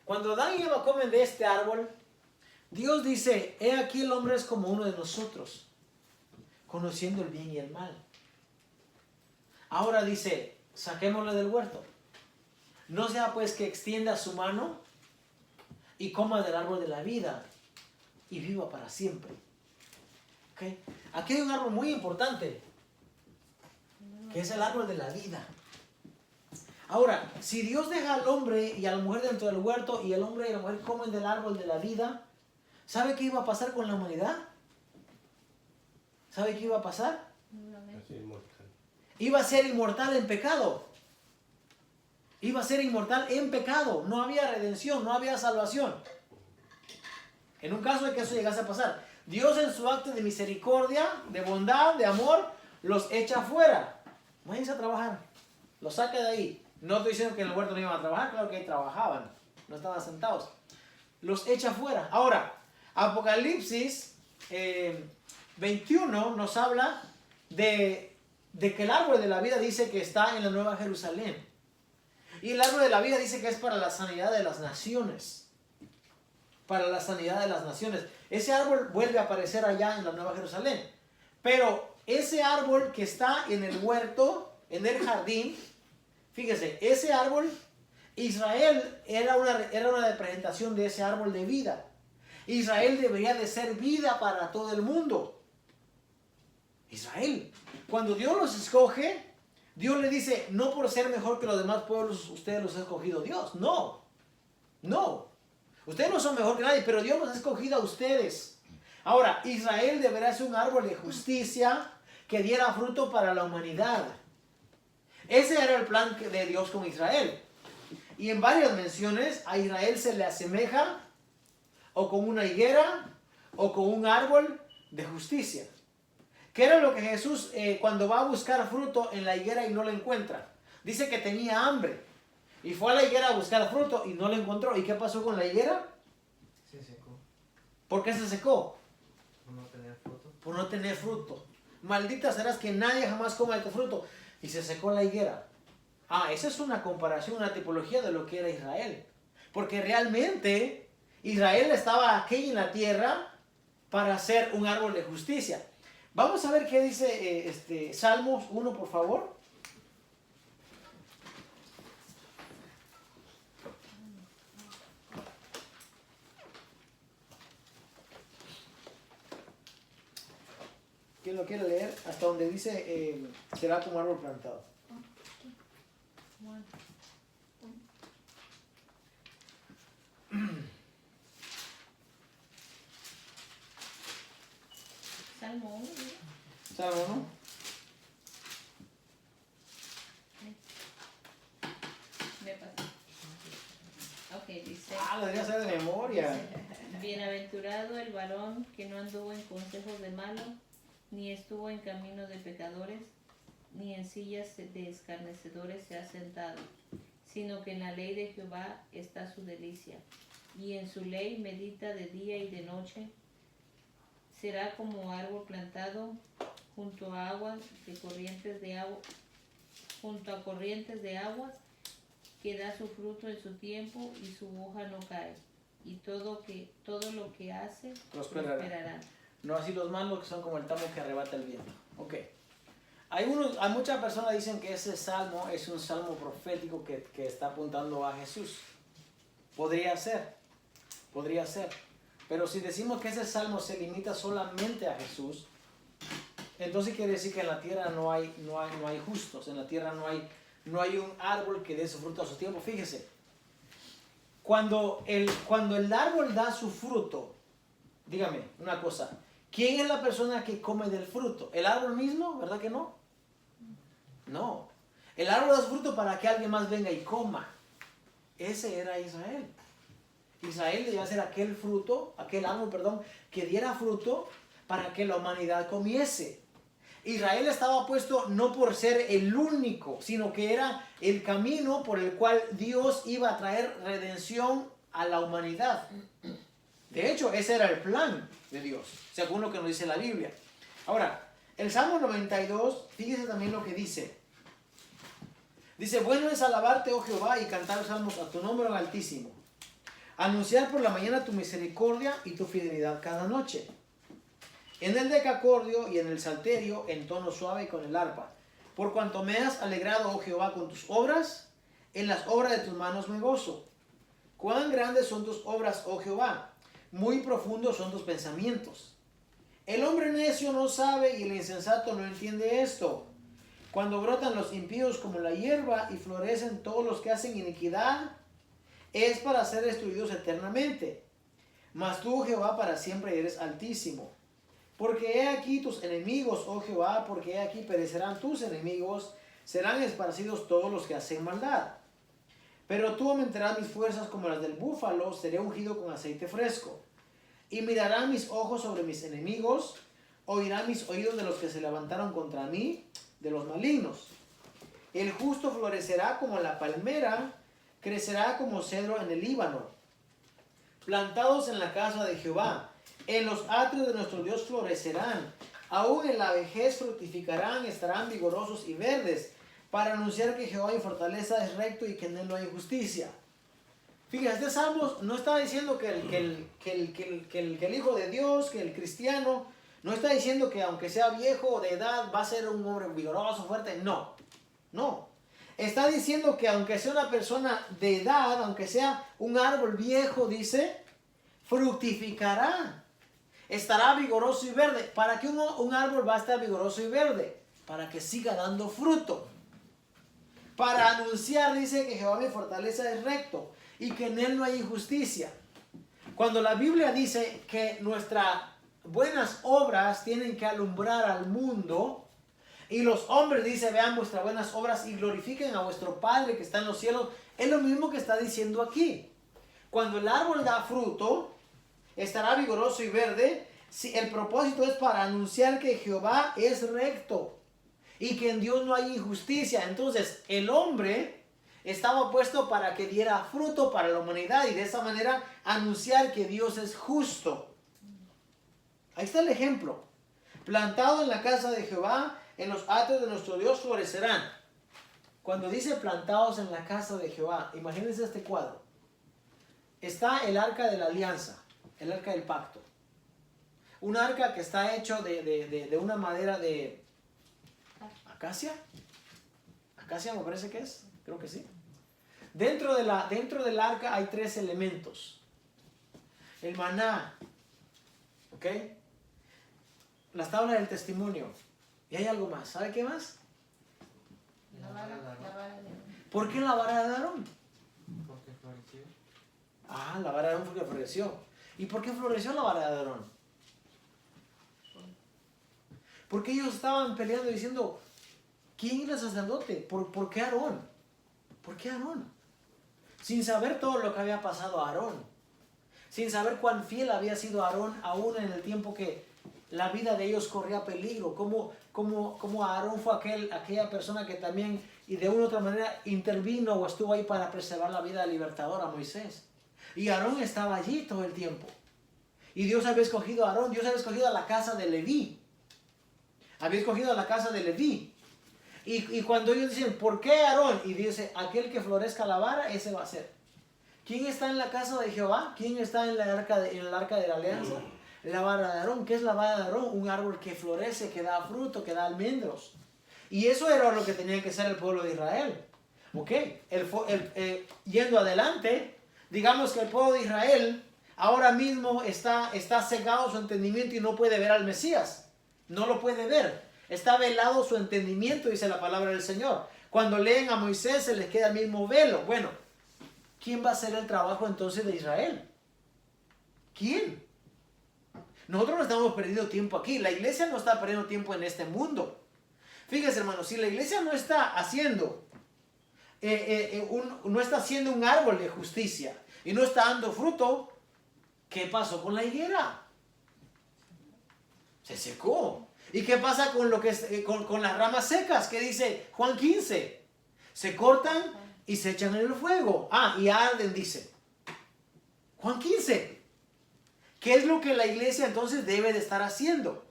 S1: Cuando Adán y Eva comen de este árbol, Dios dice, he aquí el hombre es como uno de nosotros, conociendo el bien y el mal. Ahora dice, saquémosle del huerto. No sea pues que extienda su mano y coma del árbol de la vida y viva para siempre. ¿Okay? Aquí hay un árbol muy importante, que es el árbol de la vida. Ahora, si Dios deja al hombre y a la mujer dentro del huerto y el hombre y la mujer comen del árbol de la vida, ¿sabe qué iba a pasar con la humanidad? ¿Sabe qué iba a pasar? Iba a ser inmortal en pecado. Iba a ser inmortal en pecado. No había redención, no había salvación. En un caso de que eso llegase a pasar, Dios en su acto de misericordia, de bondad, de amor, los echa fuera. Váyanse a trabajar. Los saca de ahí. No estoy diciendo que en el huerto no iban a trabajar, claro que ahí trabajaban. No estaban sentados. Los echa fuera. Ahora, Apocalipsis 21 nos habla de que el árbol de la vida dice que está en la Nueva Jerusalén. Y el árbol de la vida dice que es para la sanidad de las naciones. Para la sanidad de las naciones. Ese árbol vuelve a aparecer allá en la Nueva Jerusalén. Pero ese árbol que está en el huerto, en el jardín, fíjese, ese árbol, Israel era una representación de ese árbol de vida. Israel debería de ser vida para todo el mundo. Israel. Cuando Dios los escoge, Dios le dice, no por ser mejor que los demás pueblos, ustedes los ha escogido Dios. No, no. Ustedes no son mejor que nadie, pero Dios los ha escogido a ustedes. Ahora, Israel deberá ser un árbol de justicia que diera fruto para la humanidad. Ese era el plan de Dios con Israel. Y en varias menciones a Israel se le asemeja o con una higuera o con un árbol de justicia. ¿Qué era lo que Jesús cuando va a buscar fruto en la higuera y no lo encuentra? Dice que tenía hambre. Y fue a la higuera a buscar fruto y no lo encontró. ¿Y qué pasó con la higuera?
S4: Se secó.
S1: ¿Por qué se secó?
S4: Por no tener fruto.
S1: Por no tener fruto. Maldita serás que nadie jamás coma de tu fruto. Y se secó la higuera. Esa es una comparación, una tipología de lo que era Israel. Porque realmente Israel estaba aquí en la tierra para ser un árbol de justicia. Vamos a ver qué dice Salmos 1, por favor. ¿quién lo quiere leer? Hasta donde dice, será como árbol plantado.
S2: Bueno. Salmo 1.
S1: ¿Salmo 1?
S2: Me pasó. Ok, dice.
S1: Lo debería saber de memoria.
S2: Bienaventurado el varón que no anduvo en consejos de malos, ni estuvo en camino de pecadores, ni en sillas de escarnecedores se ha sentado, sino que en la ley de Jehová está su delicia, y en su ley medita de día y de noche. Será como árbol plantado junto a aguas de corrientes de agua, junto a corrientes de aguas, que da su fruto en su tiempo y su hoja no cae, y todo lo que hace prosperará.
S1: No así los malos, que son como el tamo que arrebata el viento. Ok. Hay muchas personas que dicen que ese salmo es un salmo profético que está apuntando a Jesús. Podría ser. Pero si decimos que ese salmo se limita solamente a Jesús, entonces quiere decir que en la tierra no hay justos. En la tierra no hay un árbol que dé su fruto a su tiempo. Fíjese. Cuando el árbol da su fruto, dígame una cosa, ¿quién es la persona que come del fruto? ¿El árbol mismo? ¿Verdad que no? No. El árbol da su fruto para que alguien más venga y coma. Ese era Israel. Israel debía ser aquel árbol, que diera fruto para que la humanidad comiese. Israel estaba puesto no por ser el único, sino que era el camino por el cual Dios iba a traer redención a la humanidad. De hecho, ese era el plan de Dios, según lo que nos dice la Biblia. Ahora, el Salmo 92, fíjese también lo que dice. Dice, bueno es alabarte, oh Jehová, y cantar salmos a tu nombre, oh Altísimo. Anunciar por la mañana tu misericordia y tu fidelidad cada noche. En el decacordio y en el salterio, en tono suave y con el arpa. Por cuanto me has alegrado, oh Jehová, con tus obras, en las obras de tus manos me gozo. Cuán grandes son tus obras, oh Jehová, muy profundos son tus pensamientos. El hombre necio no sabe y el insensato no entiende esto. Cuando brotan los impíos como la hierba y florecen todos los que hacen iniquidad, es para ser destruidos eternamente. Mas tú, Jehová, para siempre eres altísimo. Porque he aquí tus enemigos, oh Jehová, porque he aquí perecerán tus enemigos, serán esparcidos todos los que hacen maldad. Pero tú aumentarás mis fuerzas como las del búfalo, seré ungido con aceite fresco. Y mirarán mis ojos sobre mis enemigos, oirán mis oídos de los que se levantaron contra mí, de los malignos. El justo florecerá como la palmera, crecerá como cedro en el Líbano. Plantados en la casa de Jehová, en los atrios de nuestro Dios florecerán. Aún en la vejez fructificarán, estarán vigorosos y verdes, para anunciar que Jehová mi fortaleza es recto y que en él no hay injusticia. Fíjate, este salmo no está diciendo que el hijo de Dios, que el cristiano, no está diciendo que aunque sea viejo o de edad va a ser un hombre vigoroso, fuerte. No, no. Está diciendo que aunque sea una persona de edad, aunque sea un árbol viejo, dice, fructificará. Estará vigoroso y verde. ¿Para qué un árbol va a estar vigoroso y verde? Para que siga dando fruto. Para anunciar, dice, que Jehová mi fortaleza es recto y que en él no hay injusticia. Cuando la Biblia dice que nuestras buenas obras tienen que alumbrar al mundo, y los hombres, dice, vean vuestras buenas obras y glorifiquen a vuestro Padre que está en los cielos, es lo mismo que está diciendo aquí. Cuando el árbol da fruto, estará vigoroso y verde. Si el propósito es para anunciar que Jehová es recto y que en Dios no hay injusticia. Entonces el hombre estaba puesto para que diera fruto para la humanidad y de esa manera anunciar que Dios es justo. Ahí está el ejemplo. Plantado en la casa de Jehová, en los atrios de nuestro Dios florecerán. Cuando dice plantados en la casa de Jehová, imagínense este cuadro. Está el arca de la alianza, el arca del pacto. Un arca que está hecho de una madera de acacia. Acacia me parece que es, creo que sí. Dentro del arca hay 3 elementos. El maná, ¿ok? las tablas del testimonio. Y hay algo más. ¿Sabe qué más?
S2: La vara de
S1: ¿Por qué la vara de Aarón?
S4: Porque floreció.
S1: Ah, la vara de Aarón porque floreció. ¿Y por qué floreció la vara de Aarón? Porque ellos estaban peleando diciendo, ¿quién es el sacerdote? ¿Por qué Aarón? ¿Por qué Aarón? Sin saber todo lo que había pasado a Aarón. Sin saber cuán fiel había sido Aarón aún en el tiempo que la vida de ellos corría peligro. Cómo Aarón fue aquella persona que también y de una u otra manera intervino o estuvo ahí para preservar la vida del libertador a Moisés. Y Aarón estaba allí todo el tiempo. Y Dios había escogido a Aarón. Dios había escogido a la casa de Leví. Había escogido a la casa de Leví. Y cuando ellos dicen, ¿por qué Aarón? Y dice, aquel que florezca la vara, ese va a ser. ¿Quién está en la casa de Jehová? ¿Quién está en el arca de la alianza? La vara de Aarón. ¿Qué es la vara de Aarón? Un árbol que florece, que da fruto, que da almendros. Y eso era lo que tenía que ser el pueblo de Israel. ¿Ok? Yendo adelante, digamos que el pueblo de Israel ahora mismo está cegado su entendimiento y no puede ver al Mesías. No lo puede ver. Está velado su entendimiento, dice la palabra del Señor. Cuando leen a Moisés se les queda el mismo velo. Bueno, ¿quién va a hacer el trabajo entonces de Israel? ¿Quién? Nosotros no estamos perdiendo tiempo aquí. La iglesia no está perdiendo tiempo en este mundo. Fíjese, hermano, si la iglesia no está haciendo un árbol de justicia y no está dando fruto, ¿qué pasó con la higuera? Se secó. ¿Y qué pasa con las ramas secas? ¿Qué dice Juan 15? Se cortan y se echan en el fuego. Y arden, dice. Juan 15. ¿Qué es lo que la iglesia entonces debe de estar haciendo?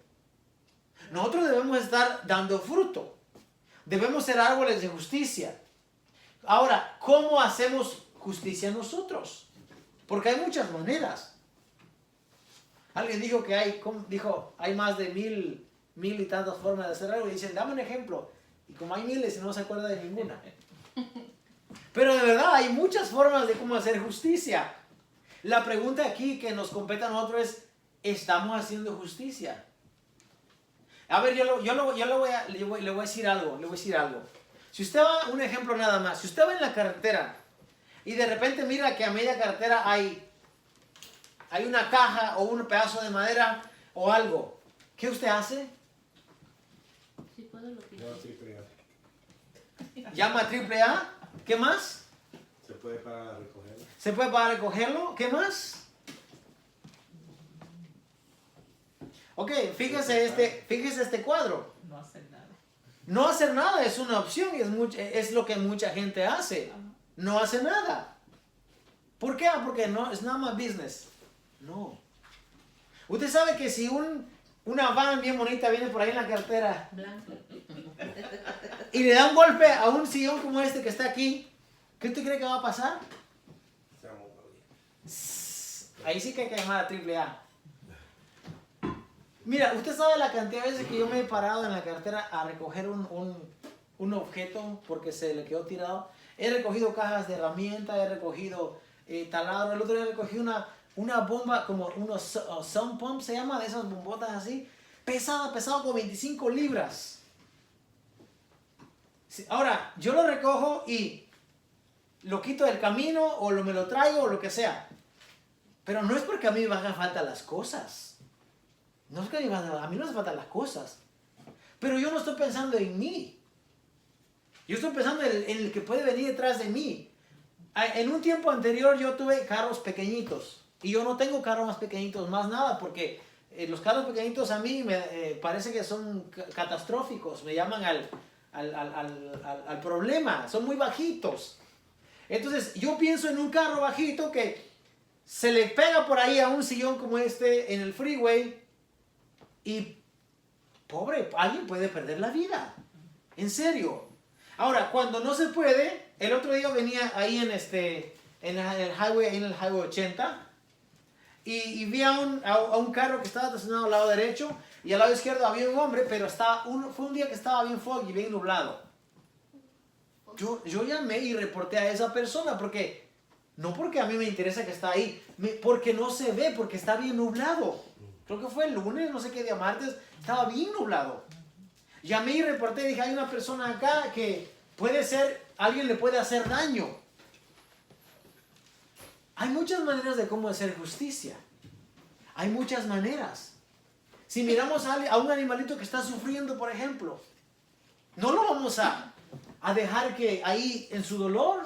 S1: Nosotros debemos estar dando fruto. Debemos ser árboles de justicia. Ahora, ¿cómo hacemos justicia nosotros? Porque hay muchas maneras. Alguien dijo que hay más de mil y tantas formas de hacer algo. Y dicen, dame un ejemplo. Y como hay miles, no se acuerda de ninguna. Pero de verdad, hay muchas formas de cómo hacer justicia. La pregunta aquí que nos compete a nosotros es, ¿estamos haciendo justicia? A ver, yo le voy a decir algo. Si usted va, un ejemplo nada más. Si usted va en la carretera y de repente mira que a media carretera hay una caja o un pedazo de madera o algo, ¿qué usted hace?
S2: Sí, puedo lo que
S3: No, triple A.
S1: Llama a AAA. ¿Qué más?
S3: Se puede para recogerlo.
S1: ¿Se puede para recogerlo? ¿Qué más? Ok, fíjese este cuadro.
S5: No hacer nada.
S1: No hacer nada es una opción y es lo que mucha gente hace. No hace nada. ¿Por qué? Porque no es nada más business. No. Usted sabe que si una van bien bonita viene por ahí en la carretera
S2: blanco.
S1: y le da un golpe a un sillón como este que está aquí, ¿qué usted cree que va a pasar?
S3: Se va a mover.
S1: Ahí sí que hay que llamar a AAA. Mira, usted sabe la cantidad de veces que yo me he parado en la carretera a recoger un objeto porque se le quedó tirado. He recogido cajas de herramientas, he recogido taladro. El otro día recogí una bomba, como unos sun pump se llama, de esas bombotas así, pesado como 25 libras. Ahora, yo lo recojo y lo quito del camino o me lo traigo o lo que sea. Pero no es porque a mí me hagan falta las cosas. No es que a mí no me faltan las cosas. Pero yo no estoy pensando en mí. Yo estoy pensando en el que puede venir detrás de mí. En un tiempo anterior yo tuve carros pequeñitos. Y yo no tengo carros más pequeñitos, más nada, porque los carros pequeñitos a mí me parece que son catastróficos. Me llaman al problema. Son muy bajitos. Entonces yo pienso en un carro bajito que se le pega por ahí a un sillón como este en el freeway. Y pobre, alguien puede perder la vida. En serio. Ahora, cuando no se puede, el otro día venía ahí en el highway 80 y vi a un carro que estaba estacionado al lado derecho y al lado izquierdo había un hombre, pero fue un día que estaba bien foggy, bien nublado. Yo llamé y reporté a esa persona no porque a mí me interesa que está ahí, porque no se ve, porque está bien nublado. creo que fue el lunes, no sé qué día, martes, estaba bien nublado. Llamé y reporté, dije, hay una persona acá que puede ser, alguien le puede hacer daño. Hay muchas maneras de cómo hacer justicia. Hay muchas maneras. Si miramos a un animalito que está sufriendo, por ejemplo, no lo vamos a dejar que ahí en su dolor.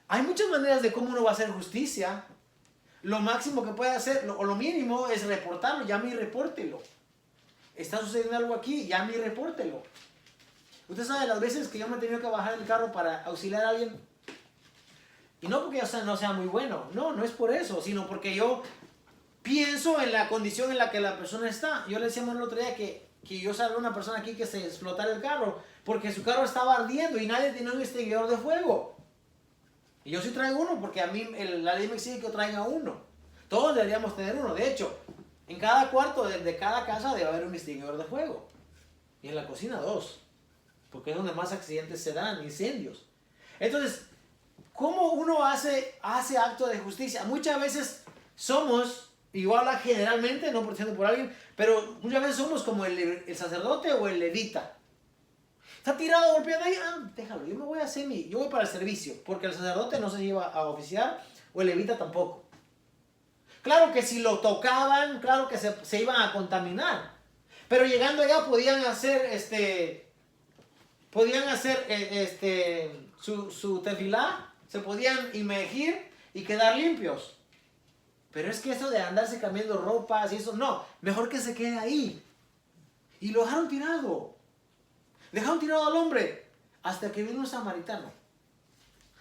S1: Hay muchas maneras de cómo uno va a hacer justicia. Lo máximo que puede hacer, o lo mínimo, es reportarlo. Llame y repórtelo. Está sucediendo algo aquí, llame y repórtelo. Usted sabe las veces que yo me he tenido que bajar del carro para auxiliar a alguien. Y no porque yo no sea muy bueno. No es por eso, sino porque yo pienso en la condición en la que la persona está. Yo le decía el otro día que yo salvé a una persona aquí que se explotara el carro porque su carro estaba ardiendo y nadie tenía un extinguidor de fuego. Y yo sí traigo uno porque a mí la ley me exige que yo traiga uno. Todos deberíamos tener uno. De hecho, en cada cuarto de cada casa debe haber un extinguidor de fuego. Y en la cocina 2. Porque es donde más accidentes se dan, incendios. Entonces, ¿cómo uno hace acto de justicia? Muchas veces somos, igual generalmente, no por diciendo por alguien, pero muchas veces somos como el sacerdote o el levita. Está tirado, golpeado ahí, déjalo, yo me voy a hacer yo voy para el servicio, porque el sacerdote no se iba a oficiar, o el levita tampoco. Claro que si lo tocaban, claro que se iban a contaminar, pero llegando allá podían hacer su tefilá, se podían inmergir y quedar limpios. Pero es que eso de andarse cambiando ropas y eso, no, mejor que se quede ahí. Y lo dejaron tirado. Dejaron tirado al hombre hasta que vino un samaritano.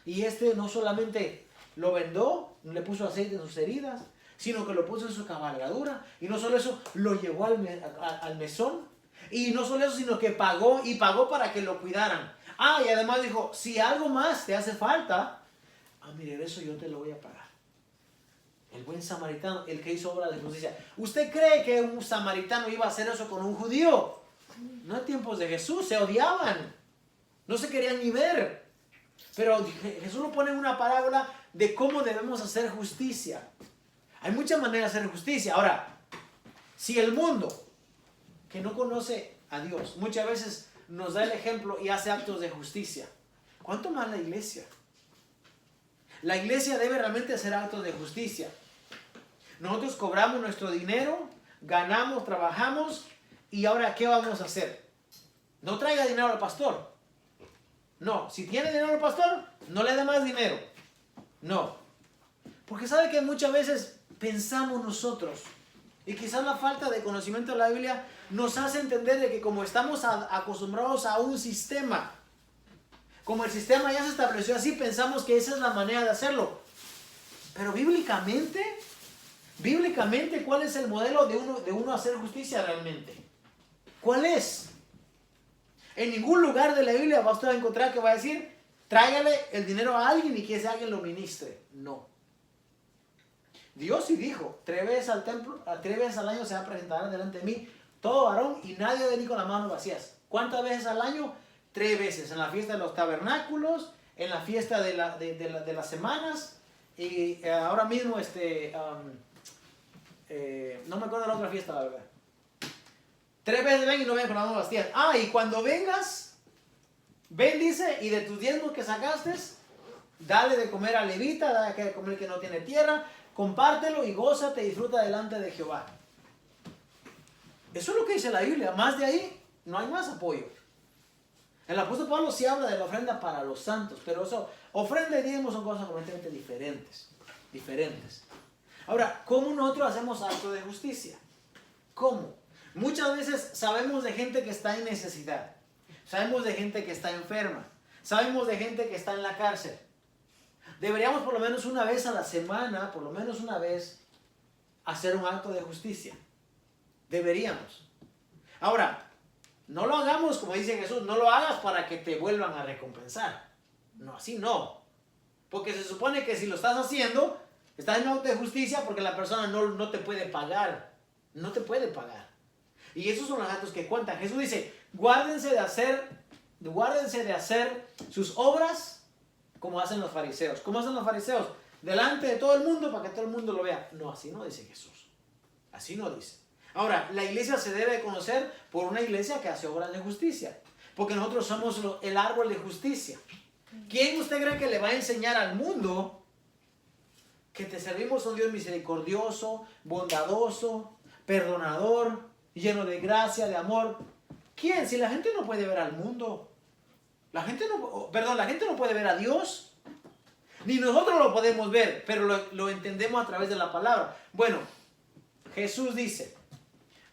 S1: Y no solamente lo vendó, no le puso aceite en sus heridas, sino que lo puso en su cabalgadura. Y no solo eso, lo llevó al mesón. Y no solo eso, sino que pagó para que lo cuidaran. Y además dijo, si algo más te hace falta, mire, eso yo te lo voy a pagar. El buen samaritano, el que hizo obra de justicia. ¿Usted cree que un samaritano iba a hacer eso con un judío? No en tiempos de Jesús, se odiaban. No se querían ni ver. Pero Jesús lo pone en una parábola de cómo debemos hacer justicia. Hay muchas maneras de hacer justicia. Ahora, si el mundo que no conoce a Dios muchas veces nos da el ejemplo y hace actos de justicia, ¿cuánto más la iglesia? La iglesia debe realmente hacer actos de justicia. Nosotros cobramos nuestro dinero, ganamos, trabajamos, y ahora ¿qué vamos a hacer? No traiga dinero al pastor. No, si tiene dinero al pastor, no le dé más dinero. No. Porque sabe que muchas veces pensamos nosotros, y quizás la falta de conocimiento de la Biblia nos hace entender de que como estamos acostumbrados a un sistema, como el sistema ya se estableció así, pensamos que esa es la manera de hacerlo. Pero bíblicamente, ¿cuál es el modelo de uno hacer justicia realmente? ¿Cuál es? En ningún lugar de la Biblia va usted a encontrar que va a decir, tráigale el dinero a alguien y que ese alguien lo ministre. No. Dios sí dijo, 3 veces al templo, 3 veces al año se va a presentar delante de mí todo varón y nadie debe venir con las manos vacías. ¿Cuántas veces al año? 3 veces. En la fiesta de los tabernáculos, en la fiesta de las semanas, y ahora mismo, no me acuerdo de la otra fiesta, la verdad. 3 veces ven y no ven con las manos vacías. Y cuando vengas, ven, dice, y de tus diezmos que sacaste, dale de comer al levita, dale de comer al que no tiene tierra, compártelo y gózate y disfruta delante de Jehová. Eso es lo que dice la Biblia. Más de ahí, no hay más apoyo. El apóstol Pablo sí habla de la ofrenda para los santos, pero eso, ofrenda y diezmo son cosas completamente diferentes. Ahora, ¿cómo nosotros hacemos acto de justicia? ¿Cómo? Muchas veces sabemos de gente que está en necesidad, sabemos de gente que está enferma, sabemos de gente que está en la cárcel. Deberíamos por lo menos una vez a la semana, hacer un acto de justicia. Deberíamos. Ahora, no lo hagamos como dice Jesús, no lo hagas para que te vuelvan a recompensar. No, así no. Porque se supone que si lo estás haciendo, estás en acto de justicia porque la persona no te puede pagar. No te puede pagar. Y esos son los actos que cuentan. Jesús dice, guárdense de hacer sus obras como hacen los fariseos. ¿Cómo hacen los fariseos? Delante de todo el mundo para que todo el mundo lo vea. No, así no dice Jesús. Así no dice. Ahora, la iglesia se debe conocer por una iglesia que hace obras de justicia. Porque nosotros somos el árbol de justicia. ¿Quién usted cree que le va a enseñar al mundo que te servimos a un Dios misericordioso, bondadoso, perdonador, lleno de gracia, de amor? ¿Quién? Si la gente no puede ver al mundo. La gente no puede ver a Dios. Ni nosotros lo podemos ver, pero lo entendemos a través de la palabra. Bueno, Jesús dice,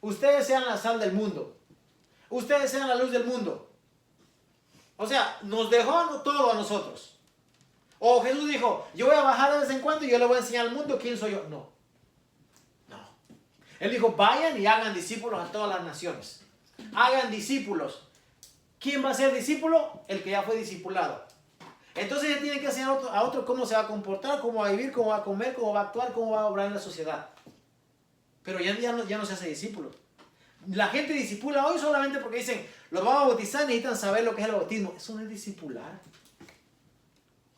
S1: ustedes sean la sal del mundo. Ustedes sean la luz del mundo. O sea, nos dejó todo a nosotros. O Jesús dijo, yo voy a bajar de vez en cuando y yo le voy a enseñar al mundo quién soy yo. No. Él dijo, vayan y hagan discípulos a todas las naciones. Hagan discípulos. ¿Quién va a ser discípulo? El que ya fue discipulado. Entonces él tiene que enseñar a otro cómo se va a comportar, cómo va a vivir, cómo va a comer, cómo va a actuar, cómo va a obrar en la sociedad. Pero ya no se hace discípulo. La gente discipula hoy solamente porque dicen, los vamos a bautizar, necesitan saber lo que es el bautismo. Eso no es discipular.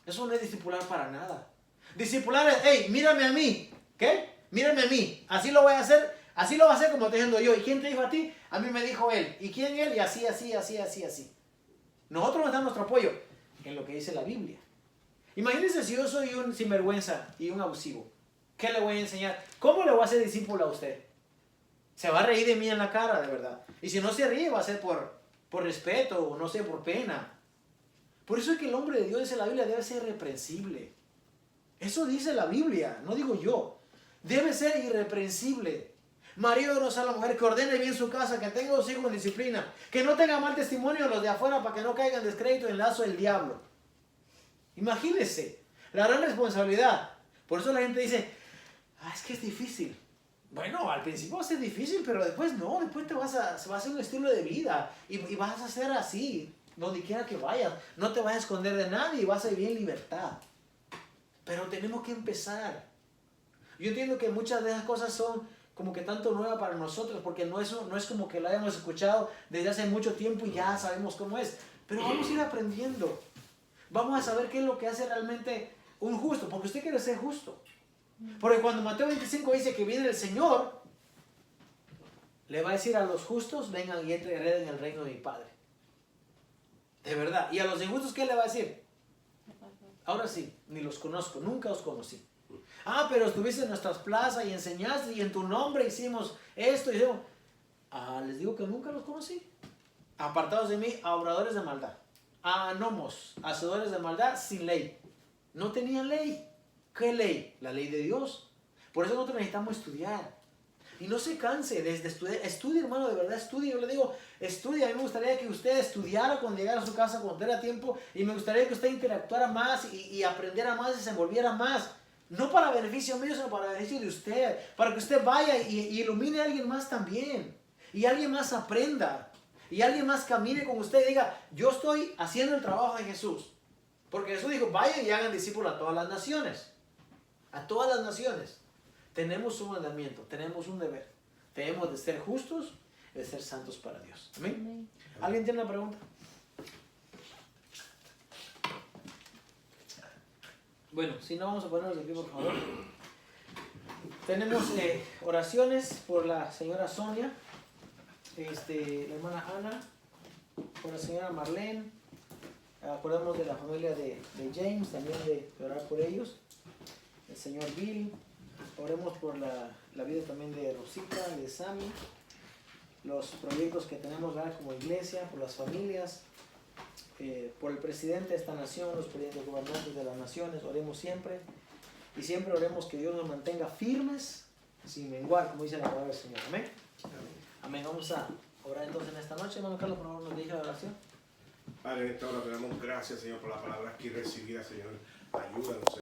S1: Eso no es discipular para nada. Discipular es, hey, mírame a mí. ¿Qué? Mírame a mí. Así lo voy a hacer. Así lo voy a hacer como te estoy diciendo yo. ¿Y quién te dijo a ti? A mí me dijo él. ¿Y quién él? Y así. Nosotros nos damos nuestro apoyo en lo que dice la Biblia. Imagínense si yo soy un sinvergüenza y un abusivo. ¿Qué le voy a enseñar? ¿Cómo le voy a hacer discípulo a usted? Se va a reír de mí en la cara, de verdad. Y si no se ríe, va a ser por respeto o no sé, por pena. Por eso es que el hombre de Dios, dice la Biblia, debe ser irreprensible. Eso dice la Biblia, no digo yo. Debe ser irreprensible. Marido no sea la mujer que ordene bien su casa, que tenga los hijos en disciplina, que no tenga mal testimonio de los de afuera para que no caigan en descrédito en el lazo del diablo. Imagínense la gran responsabilidad. Por eso la gente dice, es que es difícil. Bueno, al principio va a ser difícil, pero después no, después se va a hacer un estilo de vida y vas a ser así, donde quiera que vayas. No te vas a esconder de nadie y vas a vivir en libertad. Pero tenemos que empezar. Yo entiendo que muchas de esas cosas son como que tanto nuevas para nosotros, porque no es como que lo hayamos escuchado desde hace mucho tiempo y ya sabemos cómo es. Pero vamos a ir aprendiendo. Vamos a saber qué es lo que hace realmente un justo, porque usted quiere ser justo. Porque cuando Mateo 25 dice que viene el Señor, le va a decir a los justos, vengan y hereden el reino de mi Padre. De verdad. ¿Y a los injustos qué le va a decir? Ahora sí, ni los conozco, nunca os conocí. Pero estuviste en nuestras plazas y enseñaste y en tu nombre hicimos esto y eso. Les digo que nunca los conocí. Apartados de mí, obradores de maldad. Anomos, hacedores de maldad sin ley. No tenían ley. ¿Qué ley? La ley de Dios. Por eso nosotros necesitamos estudiar. Y no se canse de estudiar. Estudie, hermano, de verdad, estudie. Yo le digo, estudie. A mí me gustaría que usted estudiara cuando llegara a su casa, cuando tuviera tiempo. Y me gustaría que usted interactuara más y aprendiera más y se envolviera más. No para beneficio mío, sino para beneficio de usted. Para que usted vaya y ilumine a alguien más también. Y alguien más aprenda. Y alguien más camine con usted y diga, yo estoy haciendo el trabajo de Jesús. Porque Jesús dijo, vayan y hagan discípulos a todas las naciones. A todas las naciones. Tenemos un mandamiento, tenemos un deber. Tenemos de ser justos y de ser santos para Dios. ¿Amén?
S2: Amén.
S1: ¿Alguien tiene una pregunta? Bueno, si no, vamos a ponernos de pie, por favor. Tenemos oraciones por la señora Sonia, la hermana Ana, por la señora Marlene. Acordamos de la familia de James, también de orar por ellos. El señor Bill. Oremos por la vida también de Rosita, de Sammy. Los proyectos que tenemos como iglesia, por las familias. Por el presidente de esta nación, los presidentes gobernantes de las naciones, oremos siempre. Y siempre oremos que Dios nos mantenga firmes, sin menguar, como dice la palabra del Señor. Amén. Amén. Vamos a orar entonces en esta noche. Hermano Carlos, por favor, nos dirige la oración.
S3: Padre, en esta hora te damos gracias, Señor, por la palabra aquí recibida, Señor. Ayúdanos, Señor.